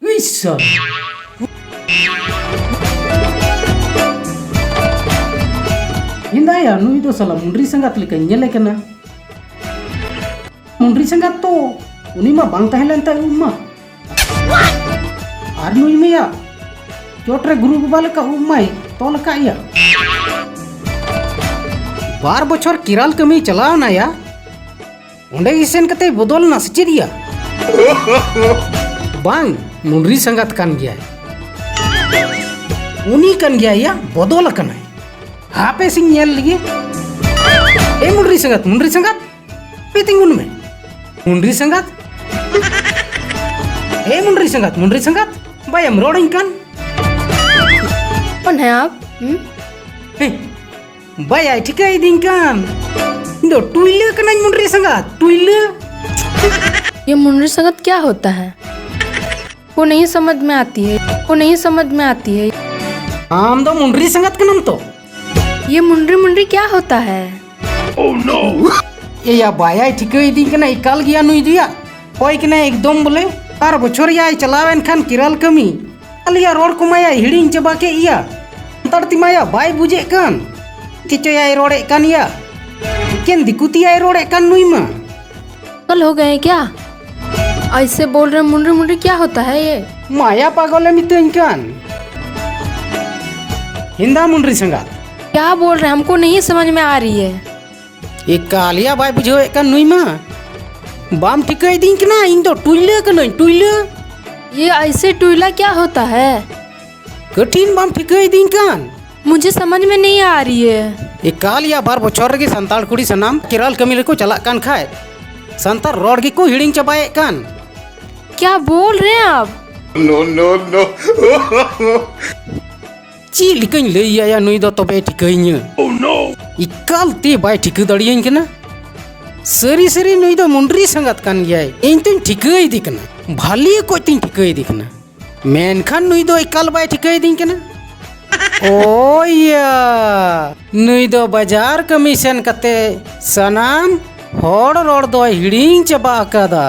Bisa. Indah ya, nu itu salah mundri sangat lika nyele kena. Mundri sangat to, uni mah bang tahelan tay umma. Arnu ini ya, jotre guru balik ke ummai, tol ka ya. बार बछर किराल कमी चलाव ना या उंडे इसेन कते बदल ना सचिरिया बांग मुंडरी संगत कान गया उनी कान गया या बदल कना हापे सिंह नेल लिए ए मुंडरी संगत पेतिंगुन में मुंडरी संगत ए मुंडरी संगत बायम रोडिंग कान कौन है आप? बाय आई ठीक है दिन कान दो टुइले कना मुंडरी संगत टुइले ये मुंडरी संगत क्या होता है? वो नहीं समझ में आती है आम दो मुंडरी संगत का नाम तो ये मुंडरी क्या होता है? ओह नो ये या बाया ठीक है दिन कना इकाल गया नुई दिया कोई कना एकदम बोले तार बछर या चलावेन खान किराल कमी अलिया रोड कुमाया हिडिंग चबा के इया तड़ती माया बाय बुझे कान चिचो या रोडे कान या केन दिकुती या रोडे कान नुई मा कल हो गए क्या? ऐसे बोल रहे मुंडरी क्या होता है ये? माया पागल मितन कान हिंदा मुंडरी संगत क्या बोल रहे हैं? हमको नहीं समझ में आ रही है। एक कालिया बाय बुझो कान नुई मा बाम ठीक है दिन कना इन तो टुइले कना टुइले ये ऐसे टुइला क्या होता है? कठिन बाम ठीक है दिन कान मुझे समझ में नहीं आ रही है। एक कालिया बार बछर गे संताल कुड़ी सनाम किराल कमी को चला कान खाए संतार रोड गे को हिडिंग चबाए कान क्या बोल रहे हैं आप? नो ची लिकन ले या नुई दो तबे ठिकइnya ओह नो इकाल ते बाय ठिक दड़ियन कना सरी नुई दो मुंडरी संगत कान गयाय इन तुम ठिकई दिकना भाली को तिन ठिकई दिकना मेनखान नुई दो इकाल बाय ठिकई दिन कना ओ या नुई दो बाजार कमीशन कते सनाम होड़ रोड दो हिडिंग चबा कादा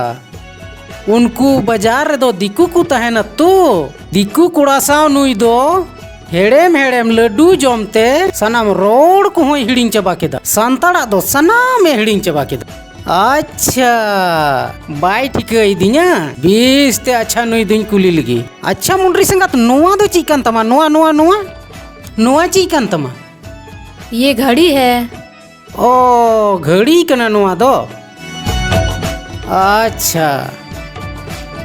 उनको बाजार दो दिकू को तहना तो दिकू कुड़ासाव नुई दो हेड़ेम लड्डू जमते सनाम रोड को हिडिंग चबा केदा संताड़ा दो सनाम हिडिंग चबा केदा अच्छा बाय ठिकई दिया बीस ते अच्छा नुई दिन कुली लगी अच्छा मुंडरी संगत नोआ दो चिकन तमा नोआ चिकन तमा ये घड़ी है। ओ घड़ी कना नोआ दो अच्छा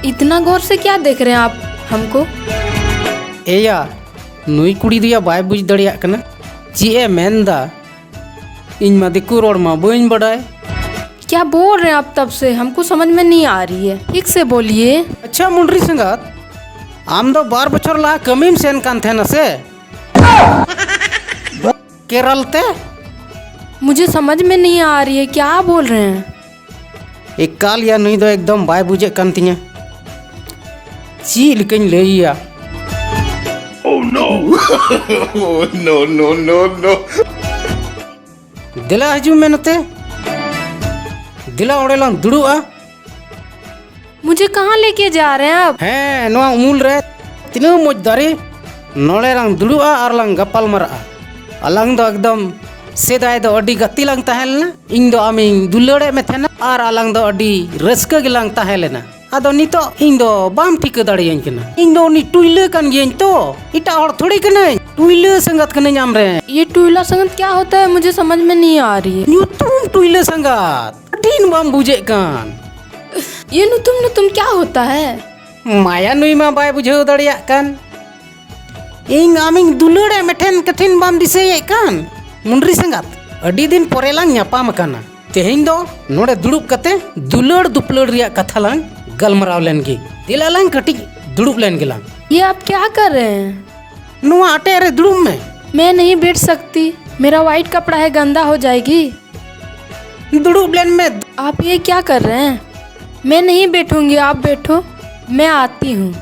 इतना गौर से क्या देख रहे हैं आप हमको? एया नुई कुड़ी दिया बाय बुझ दड़िया कना ची ए मेंदा इन मा दिकू रोड मा बइन बड़ाय क्या बोल रहे हैं आप? तब से हमको समझ में नहीं आ रही है, ठीक से बोलिए। अच्छा मुंडरी संगत आम दो बार बछर ला कमीम सेन कान थे न से केरल ते मुझे समझ में नहीं आ रही है, क्या बोल रहे हैं? एक काल या नुई दो एकदम बाय बुझे कान तिया ची लिकन लेया ओह नो दिला हजू मेनते दिला ओड़े लंग दुड़ुआ मुझे कहाँ लेके जा रहे हैं आप? हैं नोआ उमुल रे तिना मोज दारे नोले लंग दुड़ुआ और लंग गपाल मरा अलंग दो एकदम सेदाय दो अडी गति लंग तहेलना इन दो आमिंग दुलड़े में थेना और अलंग दो अडी रस्का गे लंग तहेलेना आदो नितो इन दो बाम ठीक दड़ियन कना इन दो नि टुइले कान गेन तो इटा और थोड़ी कना टुइले संगत कने नाम रे ये टुइला संगत क्या होता है? मुझे समझ में नहीं आ रही है। न्यूतुम टुइले संगत कठिन बाम बुझे कान ये नुतुम क्या होता है? माया नुई मा बाय बुझे दड़िया कान इंग आमिंग दुलड़े मेठेन कठिन बाम दिसे कान मुंडरी संगत अडी दिन पोरे लांग न्यापाम काना तेहिं दो नोड़े दुड़ुब कते दुलड़ दुपलड़ रिया कथा लांग गलमराव लेन गी दिला लांग कटी दुड़ुब लेन गिलांग ये आप क्या कर रहे हैं? नुआ आटे रे दुड़ुब में मैं नहीं बैठ सकती। मेरा वाइट कपड़ा है, गंदा हो जाएगी। दुड़ूब लेन में आप ये क्या कर रहे हैं? मैं नहीं बैठूंगी, आप बैठो, मैं आती हूँ।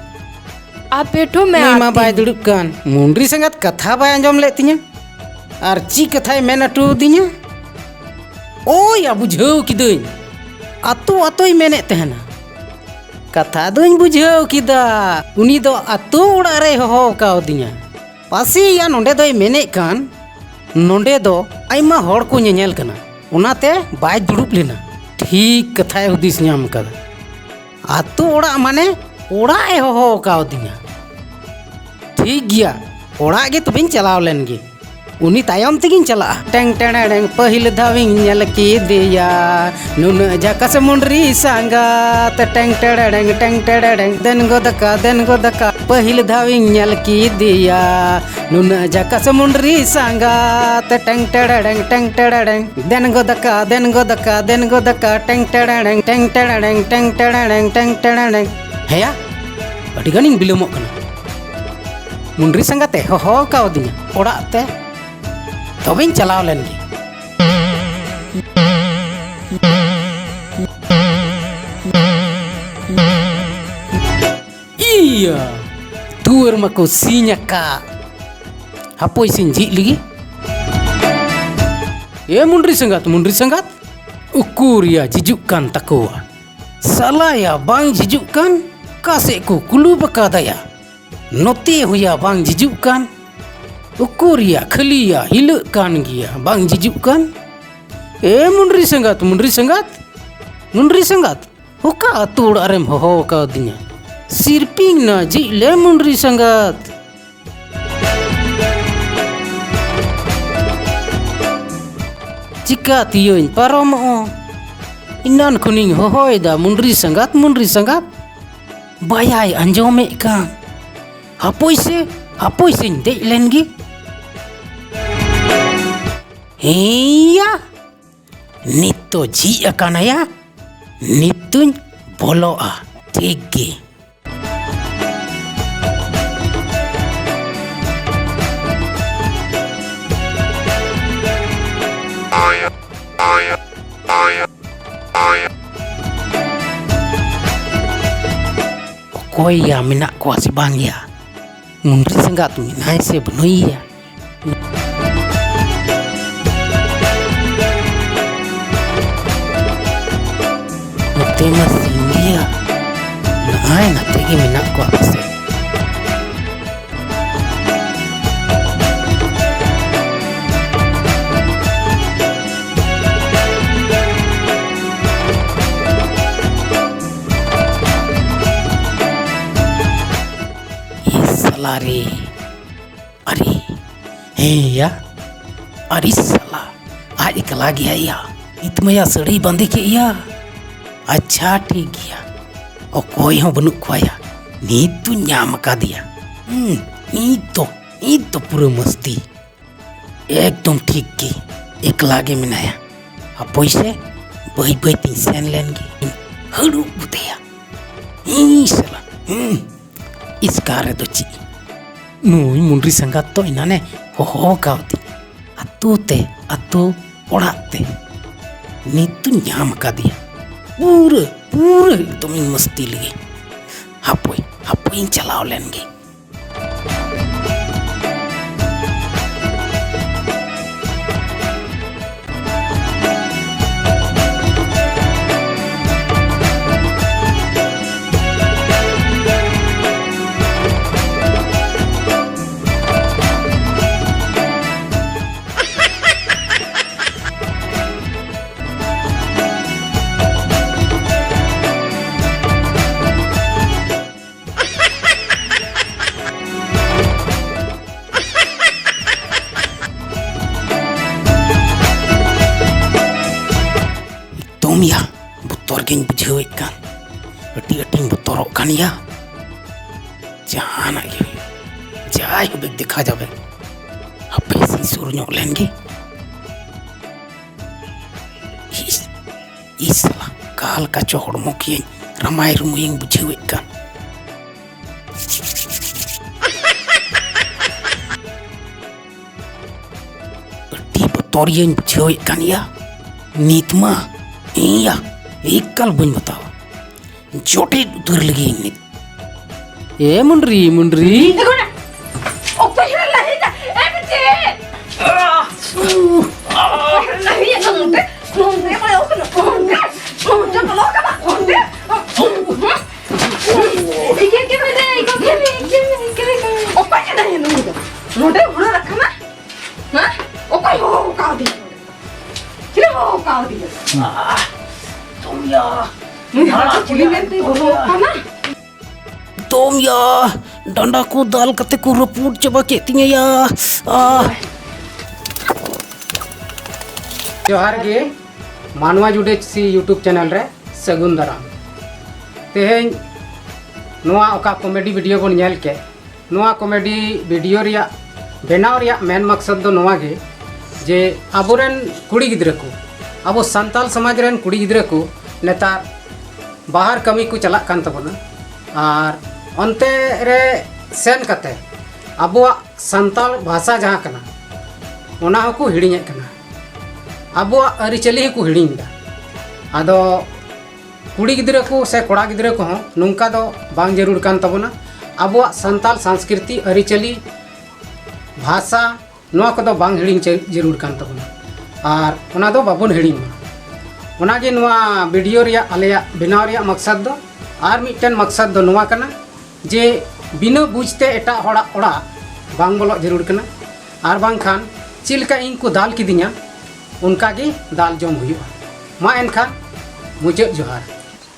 आप बैठो, मैं नहीं मा आती बाय हूँ। दुड़ूब कान मुंडरी संगत कथा बाय अंजम ले तिnya और ची कथाय मेन अटू दिnya ओ या बुझाव किदई अतो अतोय मेने तहना कथा दोኝ बुझाव किदा उनी दो अतो ओड़ा रे हो काव दिnya पासी या नोंडे दोय मेने कान नोंडे दो आइमा होड़ को ñeñel kana उनाते बाय दुड़ूब लेना ठीक कथाय हुदिस ñam kada अतो ओड़ा माने ओड़ा ए हो काव दिnya ठीक गया ओड़ा गे तबिन चलाव लेन गे उनी तायम तेगिन चला टेंग टेंग पहिल धाविंग ñel किदिया नुन जकस मुंडरी सांगात टेंग टेंग देन गोदका पहिल धाविंग ñel किदिया नुन जकस मुंडरी सांगात टेंग टेंग देन गोदका टेंग टेंग हेया अड़ी गानिंग बिलोमोग कना मुंडरी संगाते हो काव दिnya ओड़ा ते तबिन चलाव लेन गे iya tuar mako sinya ka hapoy sinji lagi ya muндри sangat ukur ya jijukan takwa salah ya bang jijukan kaseku kulu bakadaya note huya bang jijukan ukur ya khali ya hilekan gya bang jijukan muндри sangat hoka atur arem ho ka dinya sirping na ji le muндри sangat jika tiyoin paromo inan kuning hohoi da muндри sangat bayai anjome ka hapoy se dek lengi iya nito ji akana ya nituñ boloa tege koy ya minak kuah si bang ya muндри sangat tu minai se benoi ya tema singia naai nategi minak kuah pase lari ari ya ari salah आज कला गया या इतमया सड़ी बंदी के या अच्छा ठीक गया और कोई हो बनु खोया नी तू न्याम का दिया नी तो पूरा मस्ती एकदम ठीक की एक लागे मिनाया अब पैसे बही बही तीन सेन लेंगे हड़ू बुतेया साला इस कार्य तो ची नुई मुंडरी संगत तो इन्होंने हो कावती अतु ओढ़ाते नीतु न्याम का दिया पूरे एकदम मस्ती लगे हापोई चलाव लेंगे ya butor geng bujewe kan ating butorok kan ya jangan lagi jai hubek देखा जावे apa sih suruh nyok lengi islah kal kacau hormo kian ramai rumu yang bujewe kan बतौरियां बुझावे कानिया नीतमा इया एकल बन बताओ जोटे उतर लगी नित ए मुंडरी मुंडरी तुम या डंडा को दाल कते को रपूट चबा के तिंगे या जोहार गे मानवा जुड़े सी यूट्यूब चैनल रे सगुन दाराम तेहें नोआ ओका कॉमेडी वीडियो बन नेल के नोआ कॉमेडी वीडियो रिया बेनाव रिया मेन मकसद दो नोआ गे जे आबोरेन कुड़ी गिद्रा को आबो संताल समाज रेन कुड़ी गिद्रा को नेतार बाहर कमी को चला कान तबना और अंते रे सेन कते आबोआ संताल भाषा जहाँ कना ओना हको हिड़िᱧ कना आबोआ अरिचली को हिड़िᱧ आदो कुड़ी गिद्रा को से कोड़ा गिद्रा को नुंका दो बांग जरूर कान तबना आबोआ संताल संस्कृति अरिचली भाषा नोआ को दो बांग हिड़िᱧ जरूर कान तबना और ओना दो बाबन हिड़िᱧ ओनागे नोआ वीडियो रिया आलेया बनाव रिया मकसद दो और मिटन मकसद दो नोआ कना जे बिना बुझते एटा होड़ा ओड़ा बांग बोलो जरूर कना और बांग खान चिलका इन को दाल किदिया उनका गे दाल जम हुआ मा एनखान मुचाद जोहार।